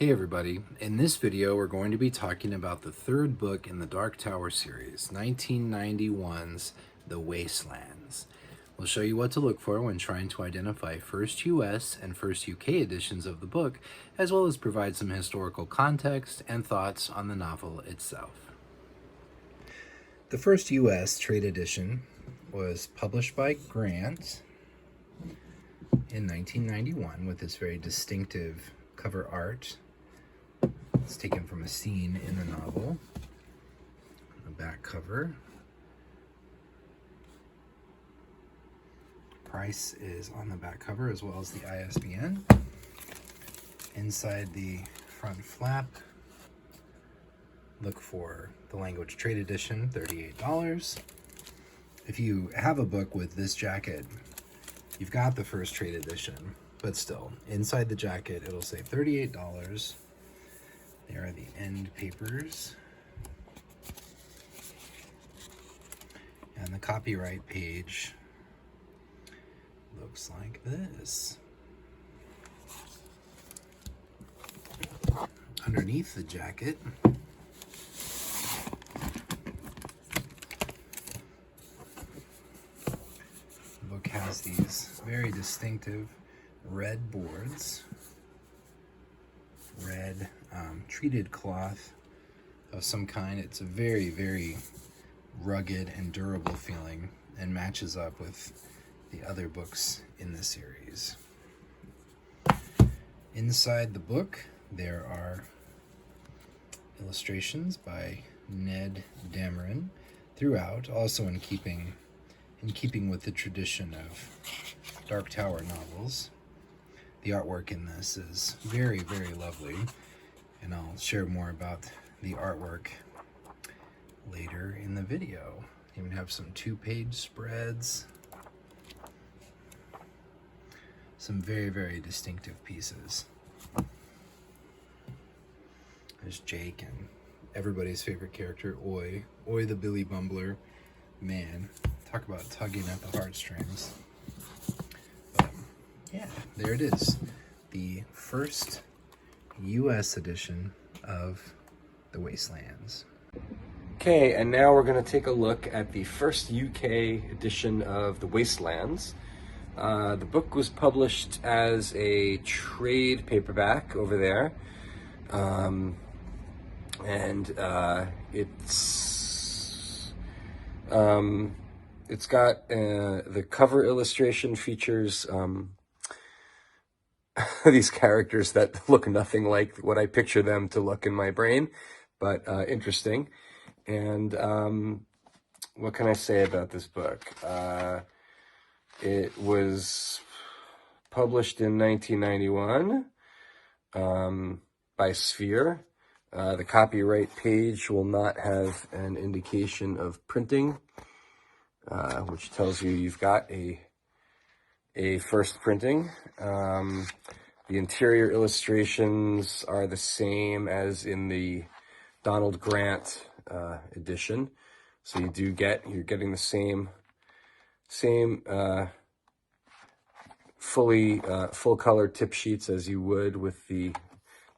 Hey everybody, in this video we're going to be talking about the third book in the Dark Tower series, 1991's The Wastelands. We'll show you what to look for when trying to identify first US and first UK editions of the book, as well as provide some historical context and thoughts on the novel itself. The first US trade edition was published by Grant in 1991 with this very distinctive cover art. It's taken from a scene in the novel. The back cover. Price is on the back cover as well as the ISBN. Inside the front flap, look for the Language Trade Edition, $38. If you have a book with this jacket, you've got the first trade edition, but still, inside the jacket it'll say $38. There are the end papers. And the copyright page looks like this. Underneath the jacket, the book has these very distinctive red boards. Red treated cloth of some kind. It's a very, very rugged and durable feeling and matches up with the other books in the series. Inside the book there are illustrations by Ned Dameron throughout, also in keeping with the tradition of Dark Tower novels. The artwork in this is very, very lovely, and I'll share more about the artwork later in the video. Even have some 2-page spreads. Some very, very distinctive pieces. There's Jake and everybody's favorite character, Oi. Oi the Billy Bumbler. Man, talk about tugging at the heartstrings. Yeah, there it is. The first US edition of The Wastelands. Okay, and now we're going to take a look at the first UK edition of The Wastelands. The book was published as a trade paperback over there. It's got the cover illustration features these characters that look nothing like what I picture them to look in my brain, but interesting. And what can I say about this book? It was published in 1991 by Sphere. The copyright page will not have an indication of printing, which tells you you've got a first printing. The interior illustrations are the same as in the Donald Grant edition, so you're getting the same full color tip sheets as you would with the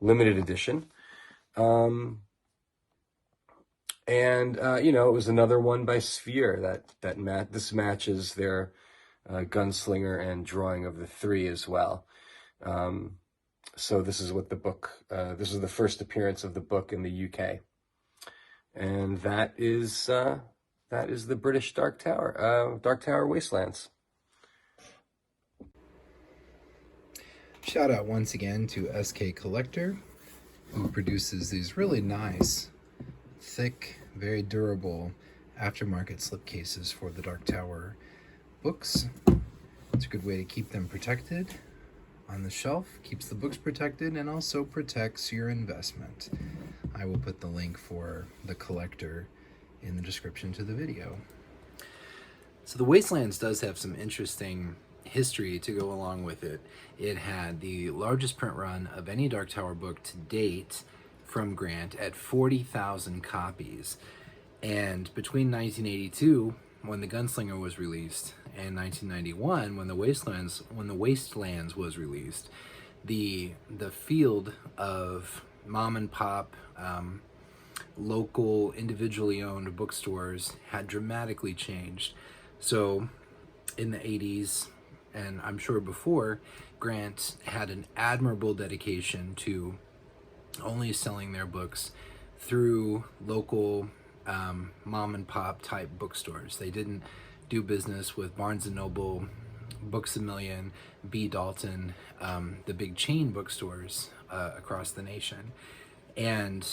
limited edition. It was another one by Sphere this matches their gunslinger and drawing of the three as well. So this is what the book, this is the first appearance of the book in the UK. And that is the British Dark Tower Wastelands. Shout out once again to SK Collector, who produces these really nice, thick, very durable aftermarket slipcases for the Dark Tower books. It's a good way to keep them protected on the shelf, keeps the books protected, and also protects your investment. I will put the link for the Collector in the description to the video. So the Wastelands does have some interesting history to go along with it. It had the largest print run of any Dark Tower book to date from Grant at 40,000 copies. And between 1982, when The Gunslinger was released, and 1991, when The Wastelands was released, the field of mom and pop, local, individually owned bookstores had dramatically changed. So in the 80s, and I'm sure before, Grant had an admirable dedication to only selling their books through local mom and pop type bookstores. They didn't do business with Barnes and Noble, Books a Million, B. Dalton, the big chain bookstores across the nation. And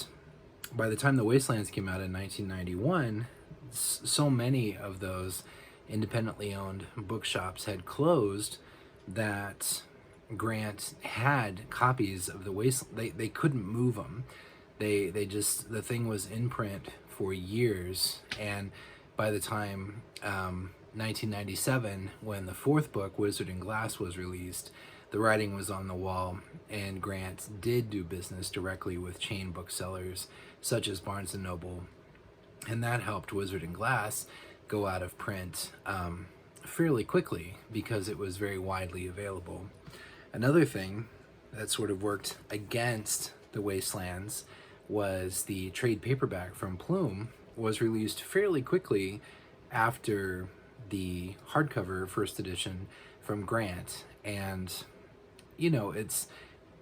by the time The Wastelands came out in 1991, so many of those independently owned bookshops had closed that Grant had copies of The Wasteland. They couldn't move them. They just, the thing was in print for years. And by the time 1997, when the fourth book, Wizard and Glass, was released, the writing was on the wall, and Grant did do business directly with chain booksellers such as Barnes and Noble, and that helped Wizard and Glass go out of print fairly quickly because it was very widely available. Another thing that sort of worked against The Wastelands was the trade paperback from Plume was released fairly quickly after the hardcover first edition from Grant. And, you know, it's,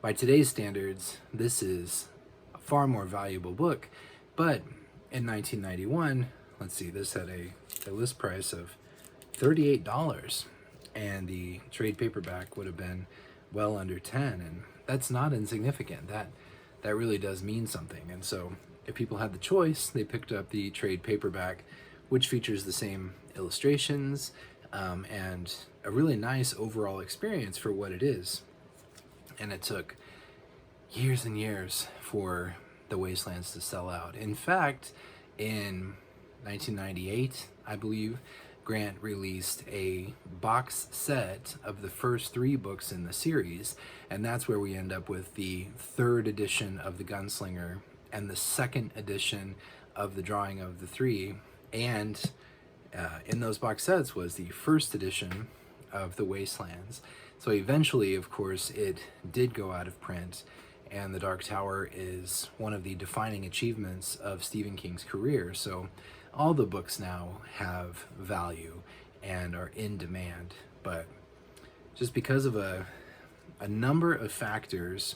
by today's standards, this is a far more valuable book. But in 1991, let's see, this had a list price of $38, and the trade paperback would have been well under 10, and that's not insignificant. That really does mean something. And so if people had the choice, they picked up the trade paperback, which features the same illustrations and a really nice overall experience for what it is. And it took years and years for The Wastelands to sell out. In fact, in 1998, I believe, Grant released a box set of the first 3 books in the series, and that's where we end up with the 3rd edition of The Gunslinger and the 2nd edition of The Drawing of the Three. And in those box sets was the 1st edition of The Wastelands. So eventually, of course, it did go out of print, and The Dark Tower is one of the defining achievements of Stephen King's career. So all the books now have value and are in demand, but just because of a number of factors,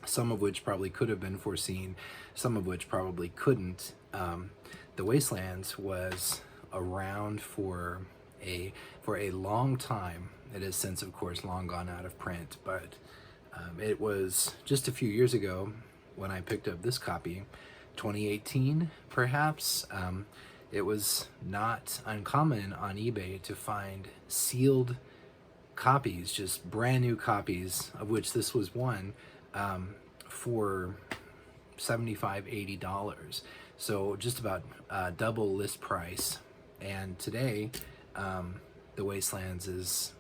some of which probably could have been foreseen, some of which probably couldn't, The Wastelands was around for a long time. It has since, of course, long gone out of print, but it was just a few years ago when I picked up this copy, 2018 perhaps. It was not uncommon on eBay to find sealed copies, just brand new copies, of which this was one, for $75, $80. So just about double list price. And today, The Wastelands is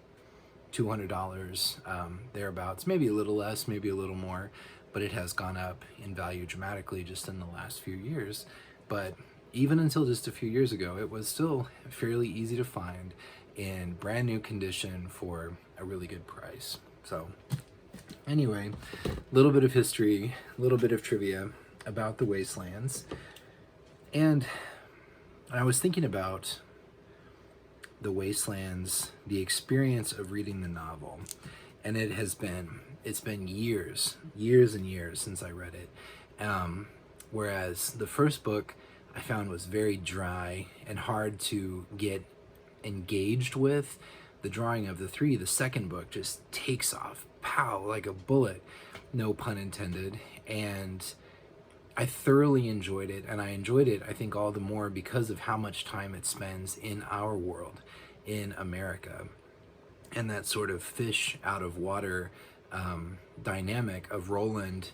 $200, thereabouts, maybe a little less, maybe a little more, but it has gone up in value dramatically just in the last few years. But even until just a few years ago, it was still fairly easy to find in brand new condition for a really good price. So anyway, a little bit of history, a little bit of trivia about The Wastelands. And I was thinking about The Wastelands, the experience of reading the novel, and it's been years and years since I read it. Whereas the first book I found was very dry and hard to get engaged with. The Drawing of the Three, the second book, just takes off, pow, like a bullet, no pun intended. And I thoroughly enjoyed it, and I enjoyed it, I think, all the more because of how much time it spends in our world, in America, and that sort of fish out of water dynamic of Roland.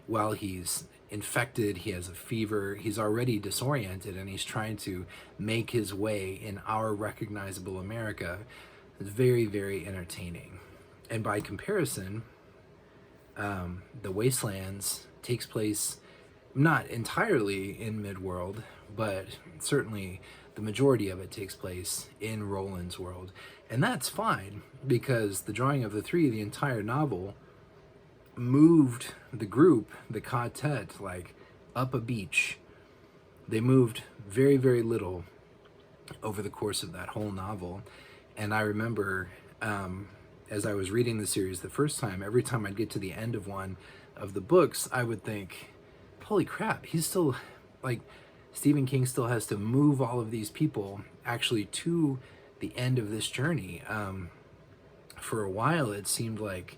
While he's infected, he has a fever, he's already disoriented, and he's trying to make his way in our recognizable America. It's very, very entertaining. And by comparison, The Wastelands takes place not entirely in Midworld, but certainly the majority of it takes place in Roland's world. And that's fine, because The Drawing of the Three, the entire novel, moved the group, the quartet, like up a beach. They moved very, very little over the course of that whole novel. And I remember as I was reading the series the first time, every time I'd get to the end of one of the books, I would think, holy crap, he's still, like, Stephen King still has to move all of these people actually to the end of this journey. For a while, it seemed like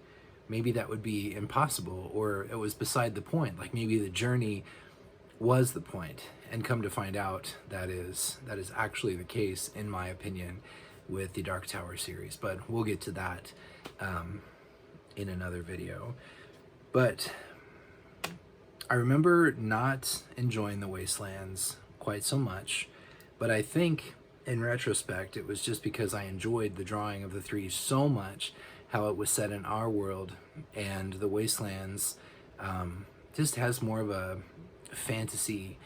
maybe that would be impossible, or it was beside the point. Like maybe the journey was the point, and come to find out that is actually the case, in my opinion, with the Dark Tower series. But we'll get to that in another video. But I remember not enjoying The Wastelands quite so much, but I think in retrospect it was just because I enjoyed the drawing of the three so much, how it was set in our world, and The Wastelands just has more of a fantasy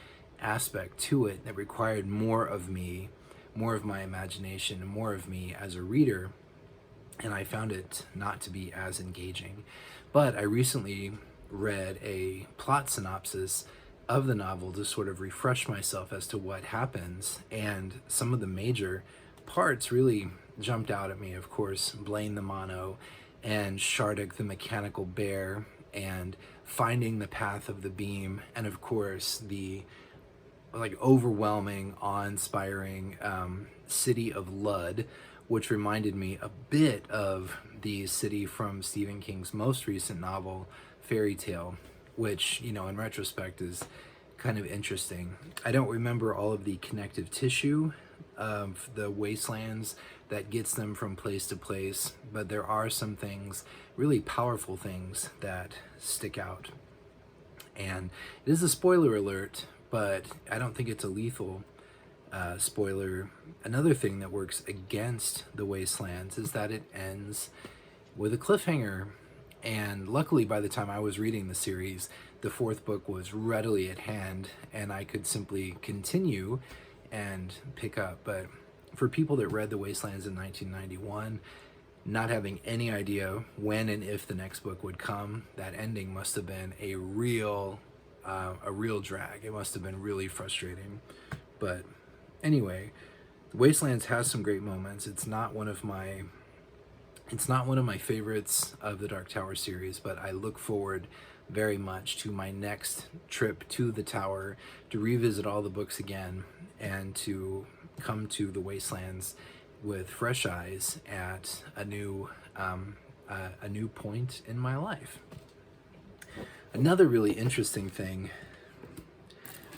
aspect to it that required more of me, more of my imagination, and more of me as a reader, and I found it not to be as engaging. But I recently read a plot synopsis of the novel to sort of refresh myself as to what happens, and some of the major parts really jumped out at me. Of course, Blaine the Mono and Shardik the mechanical bear, and finding the path of the beam, and of course the like overwhelming, awe-inspiring city of Lud, which reminded me a bit of the city from Stephen King's most recent novel, Fairy Tale, which, you know, in retrospect is kind of interesting. I don't remember all of the connective tissue of the Wastelands that gets them from place to place, but there are some things, really powerful things, that stick out. And it is a spoiler alert, but I don't think it's a lethal spoiler. Another thing that works against The Wastelands is that it ends with a cliffhanger. And luckily, by the time I was reading the series, the fourth book was readily at hand, and I could simply continue and pick up. But for people that read The Wastelands in 1991, not having any idea when and if the next book would come, that ending must have been a real drag. It must have been really frustrating. But anyway, The Wastelands has some great moments. It's not one of my favorites of the Dark Tower series, but I look forward very much to my next trip to the tower, to revisit all the books again, and to come to The Wastelands with fresh eyes at a new point in my life. Another really interesting thing,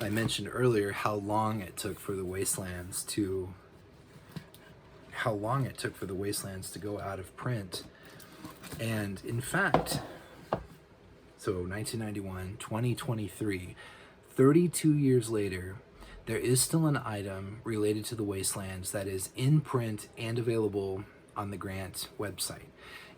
I mentioned earlier how long it took for The Wastelands to go out of print. And in fact, so 1991, 2023, 32 years later, there is still an item related to The Wastelands that is in print and available on the Grant website.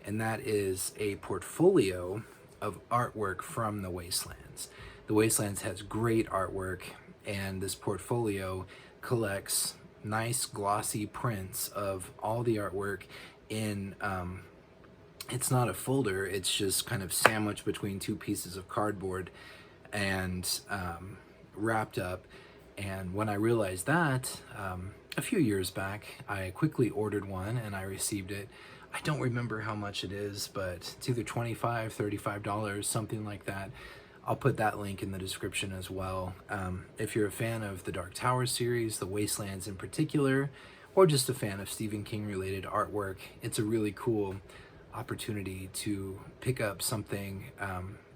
And that is a portfolio of artwork from The Wastelands. The Wastelands has great artwork, and this portfolio collects nice glossy prints of all the artwork in it's not a folder, it's just kind of sandwiched between two pieces of cardboard and wrapped up. And when I realized that a few years back, I quickly ordered one and I received it. I don't remember how much it is, but it's either $25, $35, something like that. I'll put that link in the description as well. If you're a fan of the Dark Tower series, The Wastelands in particular, or just a fan of Stephen King related artwork, it's a really cool opportunity to pick up something,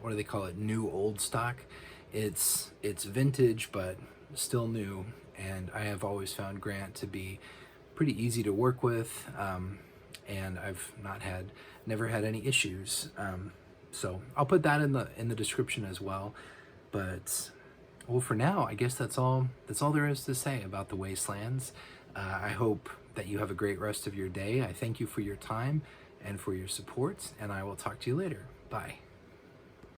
what do they call it, new old stock. It's vintage but still new, and I have always found Grant to be pretty easy to work with, and I've never had any issues. So I'll put that in the description as well. But well, for now, I guess that's all there is to say about The Wastelands. I hope that you have a great rest of your day. I thank you for your time and for your support, and I will talk to you later. Bye.